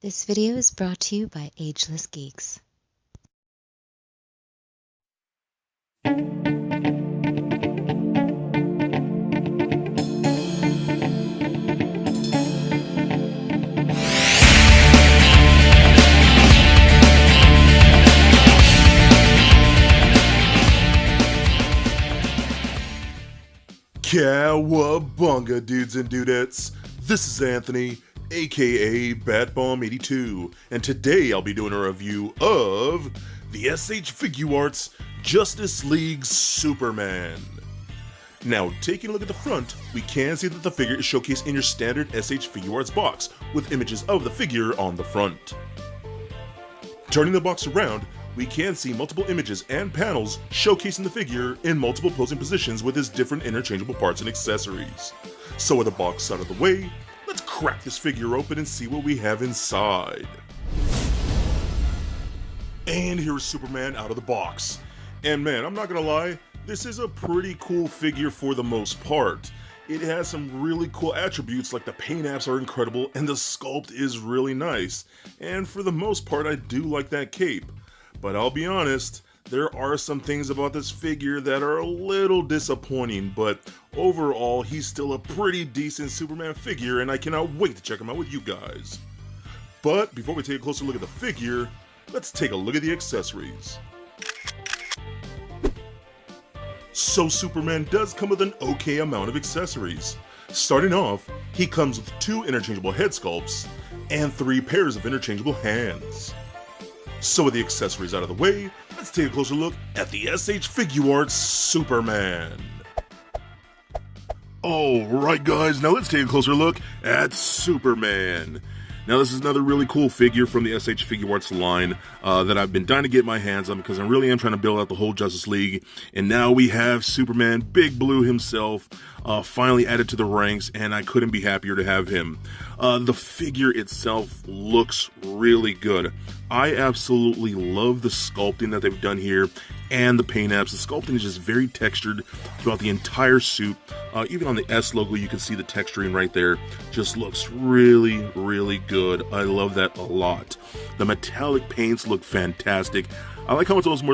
This video is brought to you by Ageless Geeks. Cowabunga, dudes and dudettes. This is Anthony, aka BatBomb82, and today I'll be doing a review of the Figuarts Justice League Superman. Now, taking a look at the front, we can see that the figure is showcased in your standard SH Figuarts box, with images of the figure on the front. Turning the box around, we can see multiple images and panels showcasing the figure in multiple posing positions with his different interchangeable parts and accessories. So with the box out of the way, let's crack this figure open and see what we have inside. And here's Superman out of the box. And man, I'm not gonna lie, this is a pretty cool figure for the most part. It has some really cool attributes, like the paint apps are incredible and the sculpt is really nice. And for the most part, I do like that cape. But I'll be honest, there are some things about this figure that are a little disappointing, but overall, he's still a pretty decent Superman figure, and I cannot wait to check him out with you guys. But before we take a closer look at the figure, let's take a look at the accessories. So Superman does come with an okay amount of accessories. Starting off, he comes with 2 interchangeable head sculpts and 3 pairs of interchangeable hands. So with the accessories out of the way, let's take a closer look at the SH Figuarts Superman. Alright guys, now let's take a closer look at Superman. Now this is another really cool figure from the SH Figuarts line that I've been dying to get my hands on because I really am trying to build out the whole Justice League. And now we have Superman, Big Blue himself, finally added to the ranks, and I couldn't be happier to have him. The figure itself looks really good. I absolutely love the sculpting that they've done here and the paint apps. The sculpting is just very textured throughout the entire suit. Even on the S logo, you can see the texturing right there. Just looks really, really good. I love that a lot. The metallic paints look fantastic. I like how it's almost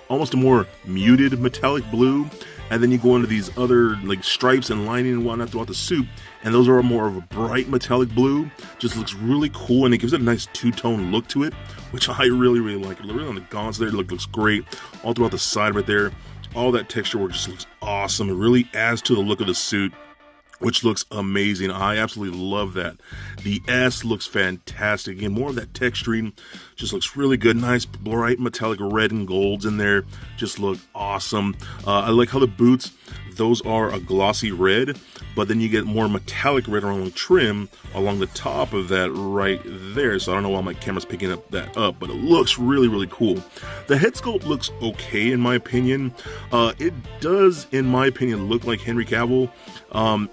almost a more muted metallic blue. And then you go into these other like stripes and lining and whatnot throughout the suit, and those are more of a bright metallic blue. Just looks really cool, and it gives it a nice two-tone look to it, which I really, really like. Really on the gaunts there, it looks great. All throughout the side right there, all that texture work just looks awesome. It really adds to the look of the suit, which looks amazing. I absolutely love that. The S looks fantastic. Again, more of that texturing just looks really good. Nice bright metallic red and golds in there. Just look awesome. I like how the boots, those are a glossy red, but then you get more metallic red along the trim along the top of that right there. So I don't know why my camera's picking up that up, but it looks really, really cool. The head sculpt looks okay in my opinion. It does, in my opinion, look like Henry Cavill.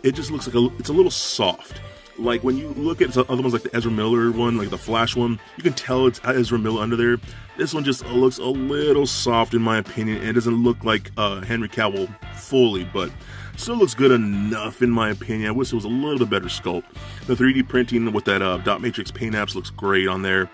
It just looks like it's a little soft. Like when you look at other ones like the Ezra Miller one, like the Flash one, you can tell it's Ezra Miller under there. This one just looks a little soft in my opinion. It doesn't look like Henry Cavill fully, but still looks good enough in my opinion. I wish it was a little bit better sculpt. The 3D printing with that dot matrix paint apps looks great on there.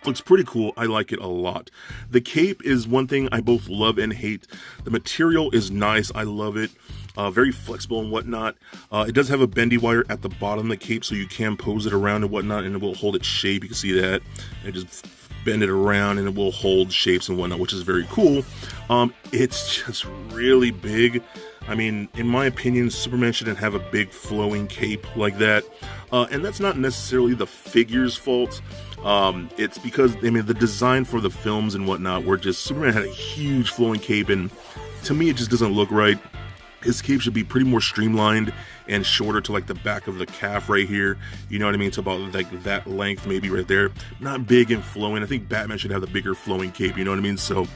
Looks pretty cool. I like it a lot. The cape is one thing I both love and hate. The material is nice. I love it. Very flexible and whatnot. It does have a bendy wire at the bottom of the cape, so you can pose it around and whatnot, and it will hold its shape. You can see that. And just bend it around, and it will hold shapes and whatnot, which is very cool. It's just really big. I mean, in my opinion, Superman shouldn't have a big flowing cape like that. And that's not necessarily the figure's fault. It's because, I mean, the design for the films and whatnot were just, Superman had a huge flowing cape, and to me it just doesn't look right. His cape should be pretty more streamlined and shorter to like the back of the calf right here. You know what I mean? It's about like that length maybe right there. Not big and flowing. I think Batman should have the bigger flowing cape, you know what I mean? So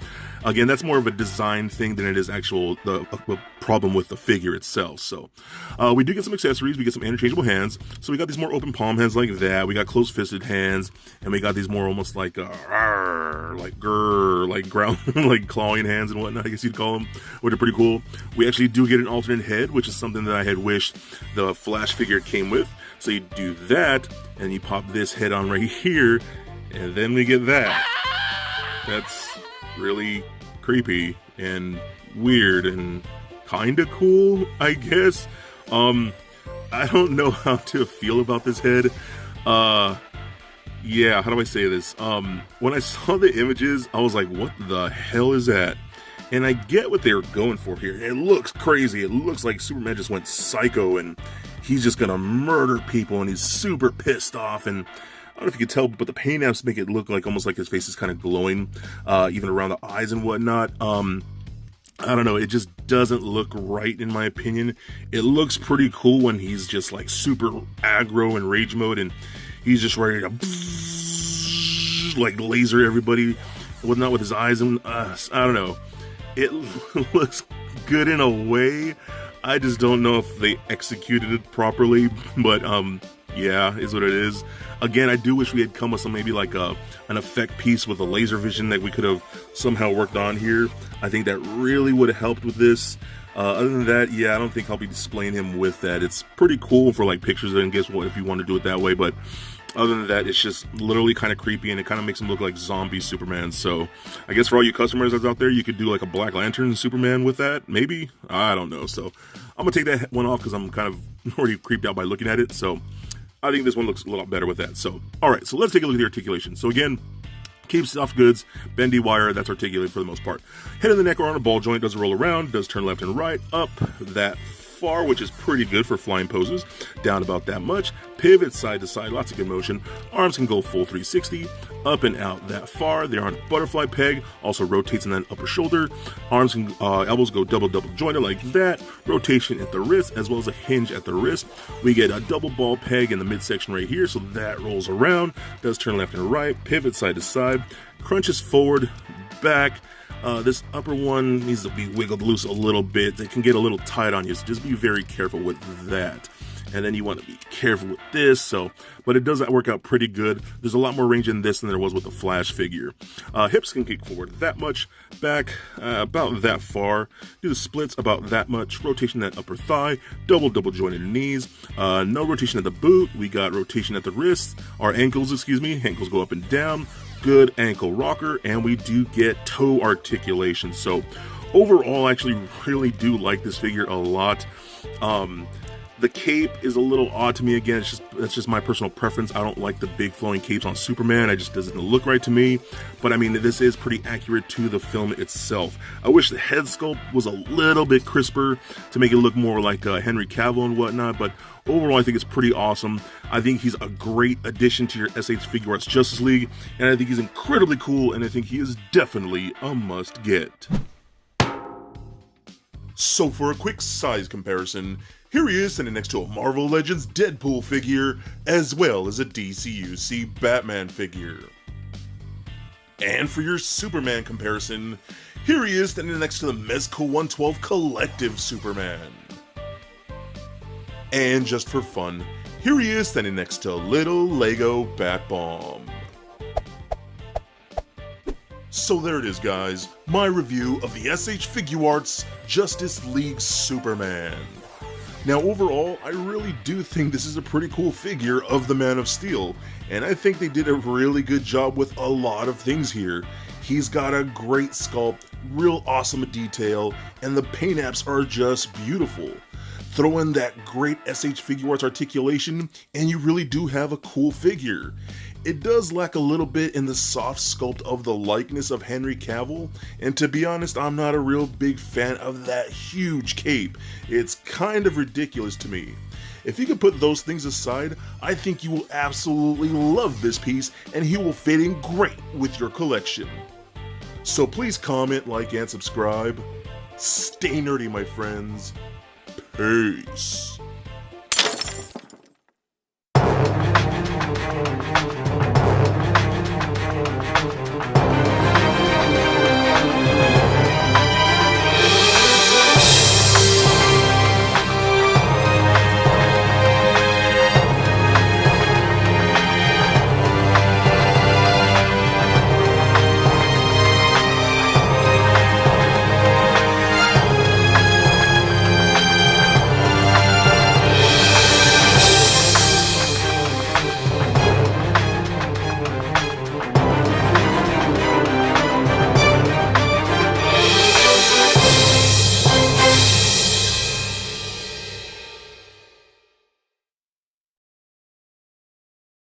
again, that's more of a design thing than it is actual the problem with the figure itself. So we do get some accessories. We get some interchangeable hands. So we got these more open palm hands like that. We got close fisted hands, and we got these more almost like like ground, like clawing hands and whatnot, I guess you'd call them, which are pretty cool. We actually do get an alternate head, which is something that I had wished the Flash figure came with. So you do that, and you pop this head on right here, and then we get that. That's really creepy and weird and kinda cool, I guess. I don't know how to feel about this head. Yeah, how do I say this? When I saw the images, I was like, what the hell is that? And I get what they were going for here. It looks crazy. It looks like Superman just went psycho and he's just gonna murder people and he's super pissed off. And I don't know if you can tell, but the paint apps make it look like almost like his face is kind of glowing, even around the eyes and whatnot. I don't know, it just doesn't look right in my opinion. It looks pretty cool when he's just like super aggro and rage mode and he's just ready to like laser everybody, whatnot with his eyes, and I don't know. It looks good in a way. I just don't know if they executed it properly, but yeah, is what it is. Again, I do wish we had come with some maybe like an effect piece with a laser vision that we could have somehow worked on here. I think that really would have helped with this. Other than that, yeah, I don't think I'll be displaying him with that. It's pretty cool for like pictures and guess what, if you want to do it that way, but other than that, it's just literally kind of creepy and it kind of makes him look like zombie Superman. So I guess for all you customers that's out there, you could do like a Black Lantern Superman with that, maybe? I don't know. So I'm gonna take that one off because I'm kind of already creeped out by looking at it. So I think this one looks a lot better with that. So, all right, so let's take a look at the articulation. So again, keep soft goods, bendy wire, that's articulated for the most part. Head and the neck are on a ball joint, doesn't roll around, does turn left and right, up that far, which is pretty good for flying poses, down about that much, pivot side to side, lots of good motion, arms can go full 360, up and out that far, they're on a butterfly peg, also rotates in that upper shoulder, arms and elbows go double jointed like that, rotation at the wrist, as well as a hinge at the wrist. We get a double ball peg in the midsection right here, so that rolls around, does turn left and right, pivot side to side, crunches forward, back. This upper one needs to be wiggled loose a little bit. It can get a little tight on you, so just be very careful with that. And then you want to be careful with this, but it does work out pretty good. There's a lot more range in this than there was with the Flash figure. Hips can kick forward that much, back about that far, do the splits about that much, rotation at upper thigh, double jointed knees, no rotation at the boot, we got rotation at the wrists, or ankles, ankles go up and down, good ankle rocker, and we do get toe articulation. So overall, I actually really do like this figure a lot. The cape is a little odd to me. Again, that's just my personal preference. I don't like the big flowing capes on Superman. It just doesn't look right to me. But I mean, this is pretty accurate to the film itself. I wish the head sculpt was a little bit crisper to make it look more like Henry Cavill and whatnot. But overall, I think it's pretty awesome. I think he's a great addition to your SH Figuarts Justice League. And I think he's incredibly cool. And I think he is definitely a must get. So for a quick size comparison, here he is standing next to a Marvel Legends Deadpool figure, as well as a DCUC Batman figure. And for your Superman comparison, here he is standing next to the Mezco 112 Collective Superman. And just for fun, here he is standing next to Little Lego Bat Bomb. So there it is, guys, my review of the SH Figuarts Justice League Superman. Now overall, I really do think this is a pretty cool figure of the Man of Steel, and I think they did a really good job with a lot of things here. He's got a great sculpt, real awesome detail, and the paint apps are just beautiful. Throw in that great SH Figuarts articulation, and you really do have a cool figure. It does lack a little bit in the soft sculpt of the likeness of Henry Cavill, and to be honest, I'm not a real big fan of that huge cape. It's kind of ridiculous to me. If you can put those things aside, I think you will absolutely love this piece, and he will fit in great with your collection. So please comment, like, and subscribe. Stay nerdy, my friends. Peace.